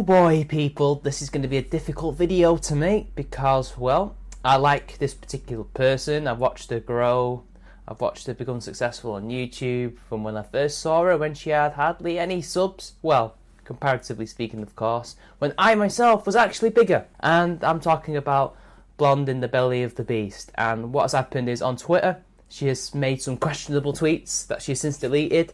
Oh boy, people, this is going to be a difficult video to make because, well, I like this particular person. I've watched her grow. I've watched her become successful on YouTube from when I first saw her when she had hardly any subs. Well, comparatively speaking, of course, when I myself was actually bigger. And I'm talking about Blonde in the Belly of the Beast. And what has happened is on Twitter, she has made some questionable tweets that she has since deleted.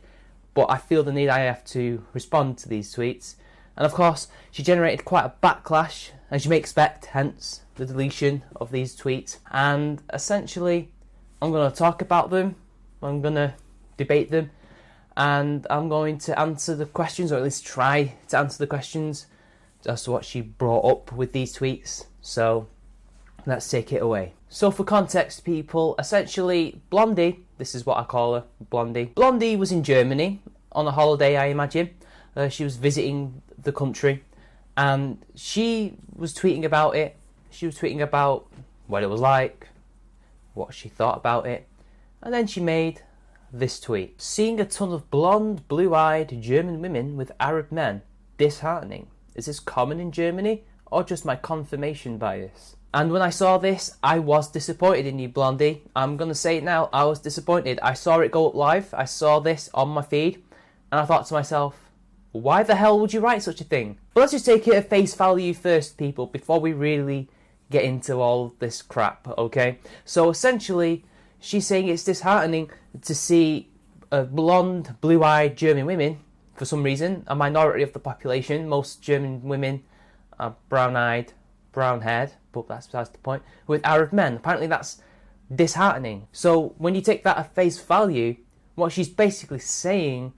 But I feel the need I have to respond to these tweets. And of course, she generated quite a backlash, as you may expect, hence the deletion of these tweets. And essentially, I'm going to talk about them, I'm going to debate them, and I'm going to answer the questions, or at least try to answer the questions as to what she brought up with these tweets. So, let's take it away. So for context, people, essentially, Blondie, this is what I call her, Blondie. Blondie was in Germany on a holiday, I imagine. She was visiting the country, and she was tweeting about it. She was tweeting about what it was like, what she thought about it, and then she made this tweet. Seeing a ton of blonde, blue-eyed German women with Arab men, disheartening. Is this common in Germany, or just my confirmation bias? And when I saw this, I was disappointed in you, Blondie. I'm going to say it now, I was disappointed. I saw it go up live, I saw this on my feed, and I thought to myself, why the hell would you write such a thing? But let's just take it at face value first, people, before we really get into all this crap, okay? So essentially, she's saying it's disheartening to see blonde, blue-eyed German women, for some reason, a minority of the population. Most German women are brown-eyed, brown-haired, but that's besides the point, with Arab men. Apparently that's disheartening. So when you take that at face value, what she's basically saying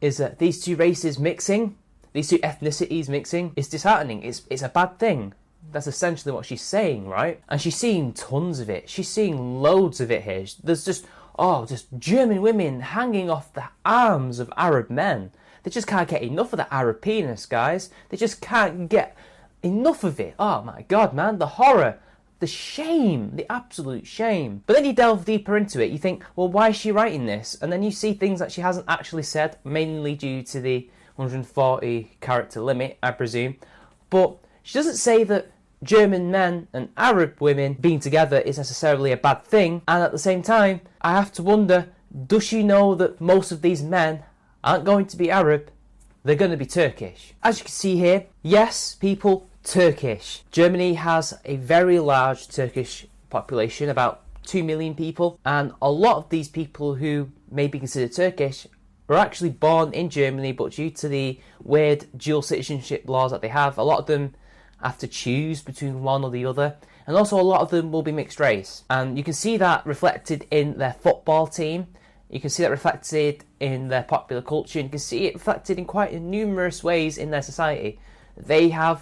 is that these two races mixing, these two ethnicities mixing, is disheartening. It's a bad thing. That's essentially what she's saying, right? And she's seeing tons of it. She's seeing loads of it here. There's just German women hanging off the arms of Arab men. They just can't get enough of the Arab penis, guys. They just can't get enough of it. Oh my God, man, the horror. The shame, the absolute shame. But then you delve deeper into it, you think, well, why is she writing this? And then you see things that she hasn't actually said, mainly due to the 140 character limit, I presume. But she doesn't say that German men and Arab women being together is necessarily a bad thing. And at the same time, I have to wonder, does she know that most of these men aren't going to be Arab? They're going to be Turkish. As you can see here, yes, people, Turkish. Germany has a very large Turkish population, about 2 million people, and a lot of these people who may be considered Turkish were actually born in Germany, but due to the weird dual citizenship laws that they have, a lot of them have to choose between one or the other, and also a lot of them will be mixed race. And you can see that reflected in their football team, you can see that reflected in their popular culture, and you can see it reflected in quite numerous ways in their society. They have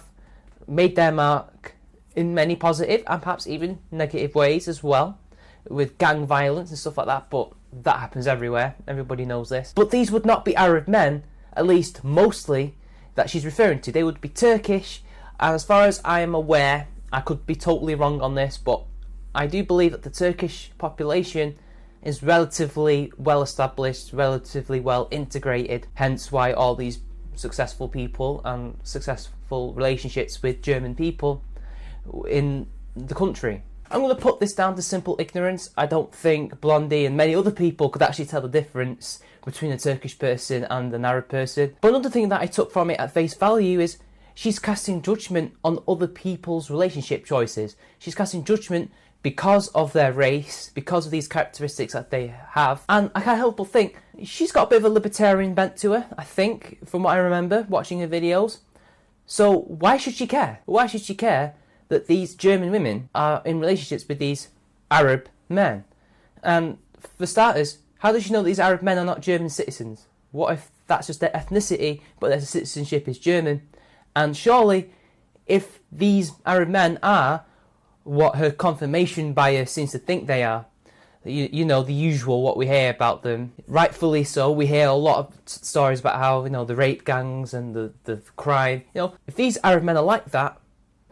made their mark in many positive and perhaps even negative ways as well, with gang violence and stuff like that, but that happens everywhere, everybody knows this. But these would not be Arab men, at least mostly, that she's referring to. They would be Turkish, and as far as I am aware, I could be totally wrong on this, but I do believe that the Turkish population is relatively well established, relatively well integrated, hence why all these successful people and successful relationships with German people in the country. I'm going to put this down to simple ignorance. I don't think Blondie and many other people could actually tell the difference between a Turkish person and an Arab person. But another thing that I took from it at face value is she's casting judgment on other people's relationship choices. She's casting judgment because of their race, because of these characteristics that they have. And I can't help but think, she's got a bit of a libertarian bent to her, I think, from what I remember watching her videos. So why should she care? Why should she care that these German women are in relationships with these Arab men? And for starters, how does she know that these Arab men are not German citizens? What if that's just their ethnicity, but their citizenship is German? And surely, if these Arab men are what her confirmation bias seems to think they are, you know, the usual, what we hear about them, rightfully so. We hear a lot of stories about how, you know, the rape gangs and the crime. You know, if these Arab men are like that,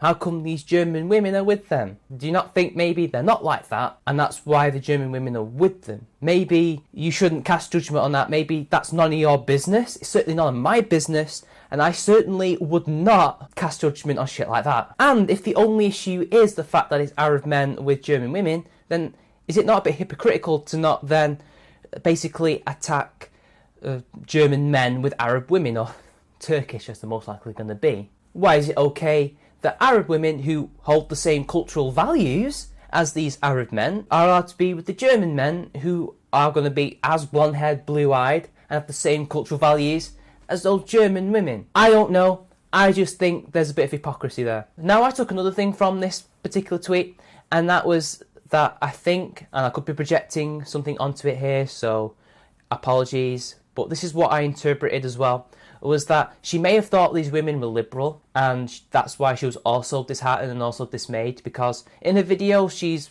how come these German women are with them? Do you not think maybe they're not like that, and that's why the German women are with them? Maybe you shouldn't cast judgment on that. Maybe that's none of your business. It's certainly none of my business, and I certainly would not cast judgment on shit like that. And if the only issue is the fact that it's Arab men with German women, then is it not a bit hypocritical to not then basically attack German men with Arab women, or Turkish as they're most likely going to be? Why is it okay that Arab women who hold the same cultural values as these Arab men are allowed to be with the German men who are going to be as blonde-haired, blue-eyed, and have the same cultural values as those German women? I don't know. I just think there's a bit of hypocrisy there. Now, I took another thing from this particular tweet, and that was that I think, and I could be projecting something onto it here, so apologies, but this is what I interpreted as well, was that she may have thought these women were liberal, and that's why she was also disheartened and also dismayed, because in her video she's,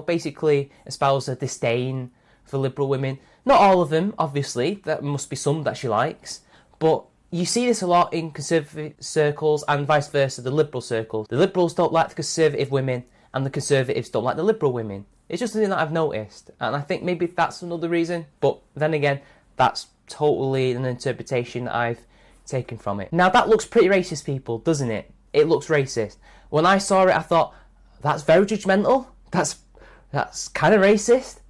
basically espoused a disdain for liberal women. Not all of them, obviously, there must be some that she likes, but you see this a lot in conservative circles and vice versa, the liberal circles. The liberals don't like the conservative women, and the conservatives don't like the liberal women. It's just something that I've noticed, and I think maybe that's another reason, but then again, that's totally an interpretation that I've taken from it. Now, that looks pretty racist, people, doesn't it? It looks racist. When I saw it, I thought, that's very judgmental, that's kind of racist,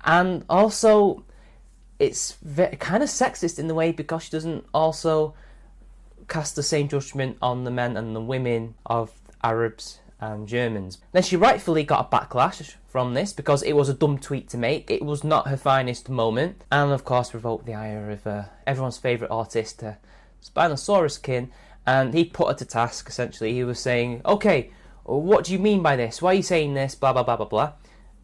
and also it's kind of sexist in the way, because she doesn't also cast the same judgment on the men and the women of Arabs and Germans. Then she rightfully got a backlash from this, because it was a dumb tweet to make. It was not her finest moment, and of course provoked the ire of everyone's favourite artist, Spinosaurus Kin, and he put her to task. Essentially, he was saying, okay, what do you mean by this? Why are you saying this? Blah, blah, blah, blah, blah.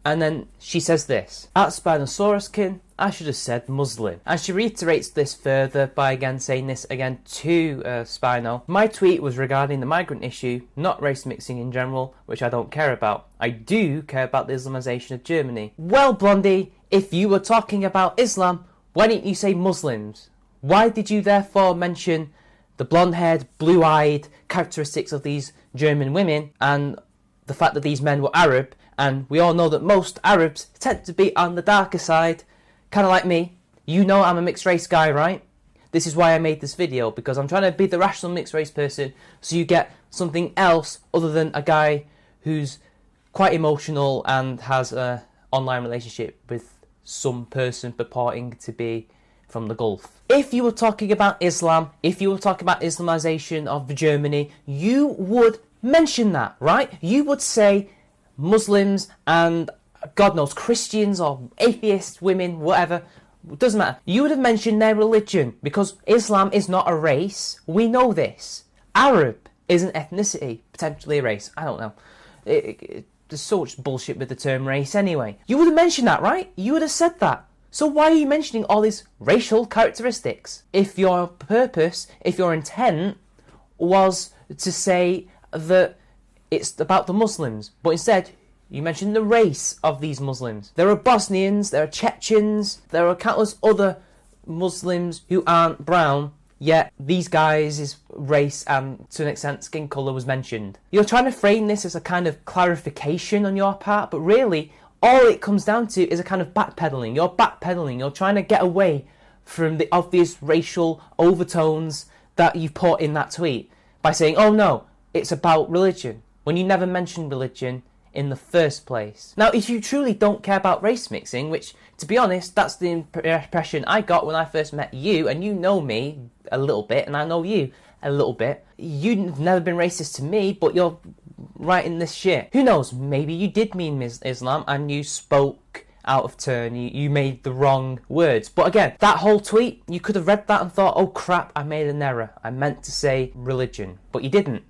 And then she says this: at Spinosaurus Kin, I should have said Muslim. And she reiterates this further by again saying this again to Spino. My tweet was regarding the migrant issue, not race mixing in general, which I don't care about. I do care about the Islamization of Germany. Well, Blondie, if you were talking about Islam, why didn't you say Muslims? Why did you therefore mention the blonde-haired, blue-eyed characteristics of these German women and the fact that these men were Arab? And we all know that most Arabs tend to be on the darker side, kind of like me. You know I'm a mixed race guy, right? This is why I made this video, because I'm trying to be the rational mixed race person, so you get something else other than a guy who's quite emotional and has an online relationship with some person purporting to be from the Gulf. If you were talking about Islam, if you were talking about Islamization of Germany, you would mention that, right? You would say Muslims and, God knows, Christians or atheist women, whatever, it doesn't matter. You would have mentioned their religion, because Islam is not a race. We know this. Arab is an ethnicity, potentially a race. I don't know. There's so much bullshit with the term race anyway. You would have mentioned that, right? You would have said that. So why are you mentioning all these racial characteristics? If your purpose, if your intent was to say that it's about the Muslims, but instead you mentioned the race of these Muslims. There are Bosnians, there are Chechens, there are countless other Muslims who aren't brown, yet these guys' race and to an extent skin colour was mentioned. You're trying to frame this as a kind of clarification on your part, but really all it comes down to is a kind of backpedaling. You're backpedaling, you're trying to get away from the obvious racial overtones that you've put in that tweet by saying, oh no, it's about religion, when you never mentioned religion in the first place. Now, if you truly don't care about race mixing, which, to be honest, that's the impression I got when I first met you, and you know me a little bit, and I know you a little bit. You've never been racist to me, but you're writing this shit. Who knows, maybe you did mean Islam, and you spoke out of turn, you made the wrong words. But again, that whole tweet, you could have read that and thought, oh crap, I made an error. I meant to say religion, but you didn't.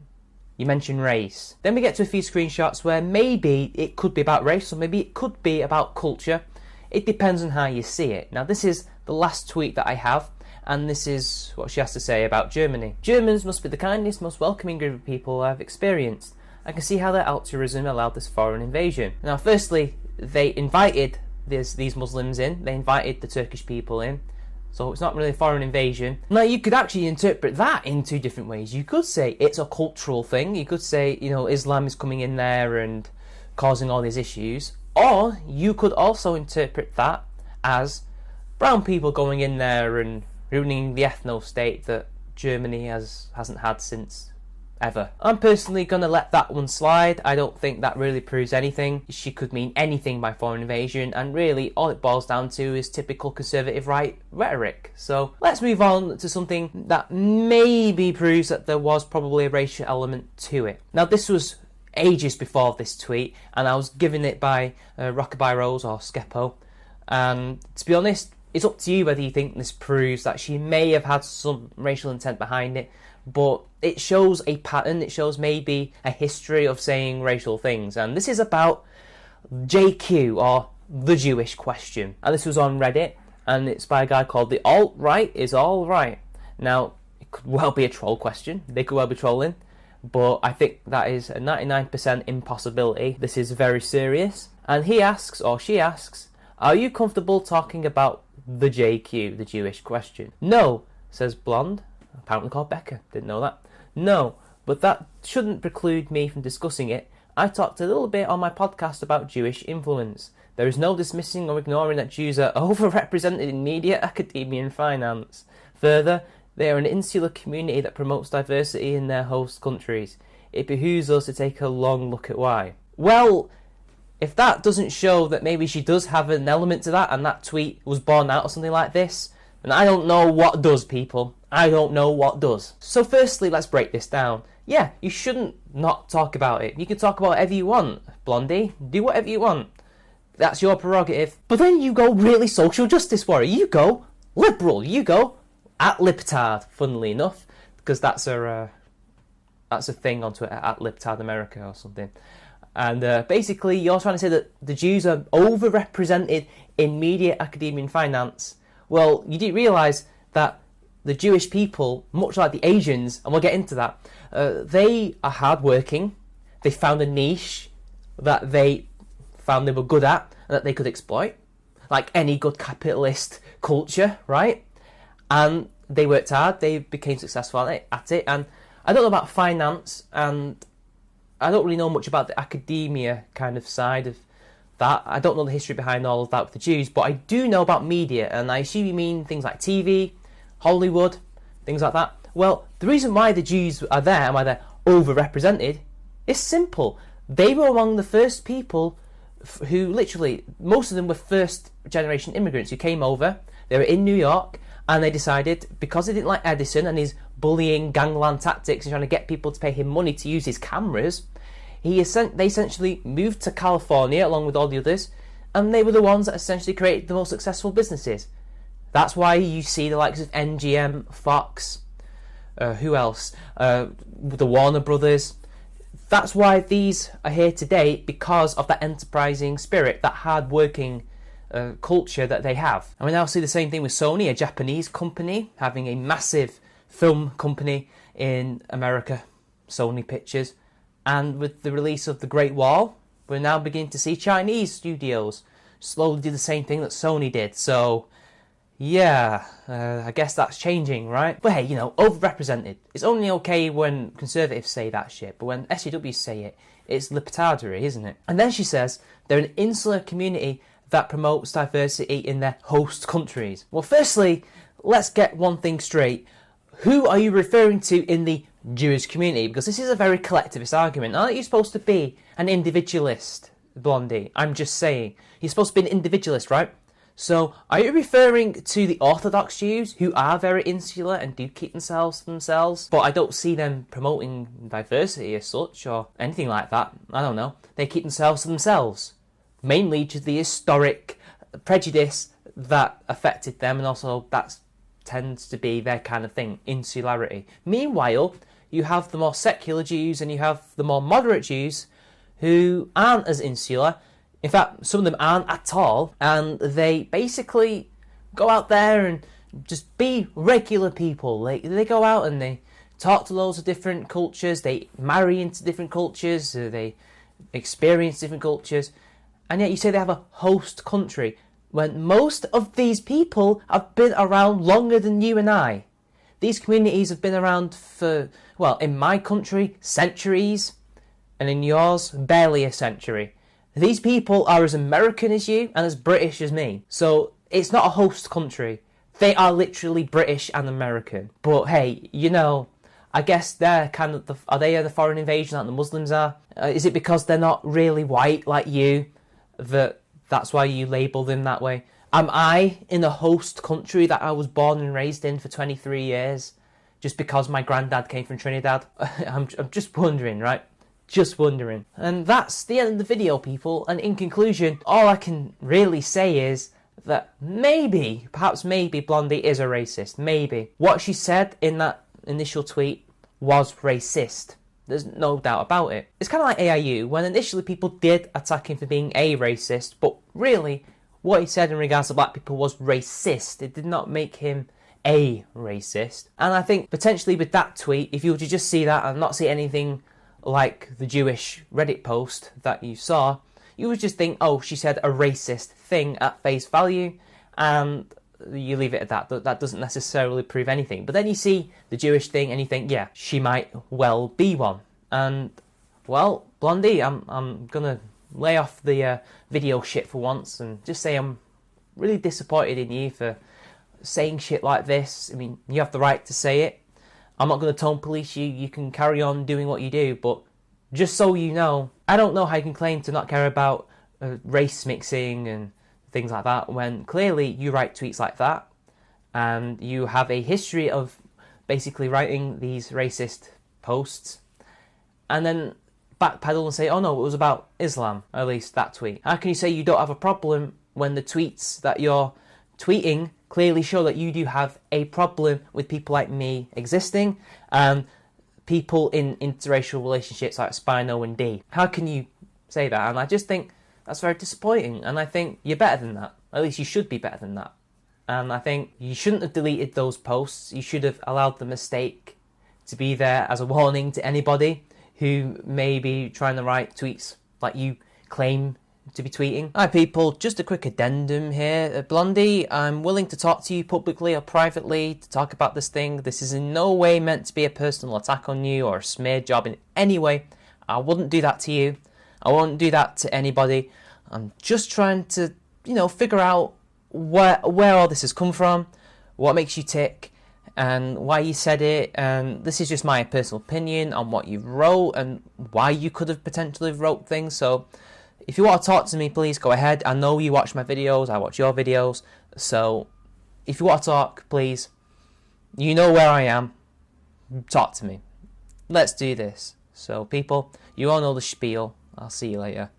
You mentioned race. Then we get to a few screenshots where maybe it could be about race, or maybe it could be about culture. It depends on how you see it. Now, this is the last tweet that I have, and this is what she has to say about Germany. Germans must be the kindest, most welcoming group of people I've experienced. I can see how their altruism allowed this foreign invasion. Now, firstly, they invited these Muslims in. They invited the Turkish people in. So it's not really a foreign invasion. Now, you could actually interpret that in two different ways. You could say it's a cultural thing. You could say, Islam is coming in there and causing all these issues. Or you could also interpret that as brown people going in there and ruining the ethno-state that Germany hasn't had since ever. I'm personally going to let that one slide. I don't think that really proves anything. She could mean anything by foreign invasion, and really all it boils down to is typical conservative right rhetoric. So let's move on to something that maybe proves that there was probably a racial element to it. Now, this was ages before this tweet, and I was given it by Rockabye Rose or Skepo, and to be honest, it's up to you whether you think this proves that she may have had some racial intent behind it, but it shows a pattern, it shows maybe a history of saying racial things. And this is about JQ, or the Jewish question. And this was on Reddit, and it's by a guy called The Alt-Right Is All Right. Now, it could well be a troll question, they could well be trolling, but I think that is a 99% impossibility. This is very serious. And he asks, or she asks, are you comfortable talking about the JQ, the Jewish question? No, says Blonde, apparently called Becca, didn't know that. No, but that shouldn't preclude me from discussing it. I talked a little bit on my podcast about Jewish influence. There is no dismissing or ignoring that Jews are overrepresented in media, academia and finance. Further, they are an insular community that promotes diversity in their host countries. It behooves us to take a long look at why. Well, if that doesn't show that maybe she does have an element to that, and that tweet was born out of something like this, then I don't know what does, people. I don't know what does. So firstly, let's break this down. Yeah, you shouldn't not talk about it. You can talk about whatever you want, Blondie. Do whatever you want. That's your prerogative. But then you go really social justice warrior. You go liberal. You go at libtard, funnily enough, because that's a thing on Twitter, at libtard America or something. And basically, you're trying to say that the Jews are overrepresented in media, academia and finance. Well, you didn't realise that the Jewish people, much like the Asians, and we'll get into that, they are hardworking. They found a niche that they found they were good at and that they could exploit, like any good capitalist culture, right? And they worked hard. They became successful at it. And I don't know about finance, and I don't really know much about the academia kind of side of that. I don't know the history behind all of that with the Jews, but I do know about media, and I assume you mean things like TV, Hollywood, things like that. Well, the reason why the Jews are there and why they're overrepresented is simple. They were among the first people who literally, most of them were first generation immigrants who came over. They were in New York, and they decided, because they didn't like Edison and his bullying gangland tactics and trying to get people to pay him money to use his cameras, they essentially moved to California along with all the others, and they were the ones that essentially created the most successful businesses. That's why you see the likes of MGM, Fox, who else? The Warner Brothers. That's why these are here today, because of that enterprising spirit, that hard-working culture that they have. And we now see the same thing with Sony, a Japanese company, having a massive film company in America, Sony Pictures. And with the release of The Great Wall, we're now beginning to see Chinese studios slowly do the same thing that Sony did. So, yeah, I guess that's changing, right? But hey, overrepresented. It's only okay when conservatives say that shit, but when SJWs say it, it's libertardery, isn't it? And then she says they're an insular community that promotes diversity in their host countries. Well, firstly, let's get one thing straight. Who are you referring to in the Jewish community? Because this is a very collectivist argument. Aren't you supposed to be an individualist, Blondie? I'm just saying. You're supposed to be an individualist, right? So, are you referring to the Orthodox Jews, who are very insular and do keep themselves to themselves? But I don't see them promoting diversity as such, or anything like that. I don't know. They keep themselves to themselves. Mainly due to the historic prejudice that affected them, and also that tends to be their kind of thing, insularity. Meanwhile, you have the more secular Jews and you have the more moderate Jews who aren't as insular. In fact, some of them aren't at all, and they basically go out there and just be regular people. They go out and they talk to loads of different cultures, they marry into different cultures, they experience different cultures, and yet you say they have a host country, when most of these people have been around longer than you and I. These communities have been around for, well, in my country, centuries, and in yours, barely a century. These people are as American as you and as British as me. So it's not a host country. They are literally British and American. But hey, you know, I guess they're kind of are they the foreign invasion like the Muslims are? Is it because they're not really white like you that's why you label them that way? Am I in a host country that I was born and raised in for 23 years just because my granddad came from Trinidad? I'm just wondering, right? Just wondering. And that's the end of the video, people. And in conclusion, all I can really say is that maybe, perhaps maybe, Blondie is a racist. Maybe. What she said in that initial tweet was racist. There's no doubt about it. It's kind of like AIU, when initially people did attack him for being a racist, but really, what he said in regards to black people was racist. It did not make him a racist. And I think potentially with that tweet, if you were to just see that and not see anything like the Jewish Reddit post that you saw, you would just think, oh, she said a racist thing at face value, and you leave it at that. That doesn't necessarily prove anything. But then you see the Jewish thing and you think, yeah, she might well be one. And, well, Blondie, I'm gonna lay off the video shit for once and just say I'm really disappointed in you for saying shit like this. I mean, you have the right to say it. I'm not going to tone police you. You can carry on doing what you do, but just so you know, I don't know how you can claim to not care about race mixing and things like that when clearly you write tweets like that and you have a history of basically writing these racist posts and then backpedal and say, oh no, it was about Islam, at least that tweet. How can you say you don't have a problem when the tweets that you're tweeting clearly show that you do have a problem with people like me existing and people in interracial relationships like Spino and D? How can you say that? And I just think that's very disappointing, and I think you're better than that. At least you should be better than that. And I think you shouldn't have deleted those posts. You should have allowed the mistake to be there as a warning to anybody who may be trying to write tweets like you claim to be tweeting. Hi people, just a quick addendum here. Blondie, I'm willing to talk to you publicly or privately to talk about this thing. This is in no way meant to be a personal attack on you or a smear job in any way. I wouldn't do that to you. I won't do that to anybody. I'm just trying to, you know, figure out where all this has come from, what makes you tick, and why you said it. And this is just my personal opinion on what you wrote and why you could have potentially wrote things. So if you want to talk to me, please go ahead. I know you watch my videos, I watch your videos. So if you want to talk, please, you know where I am. Talk to me. Let's do this. So people, you all know the spiel. I'll see you later.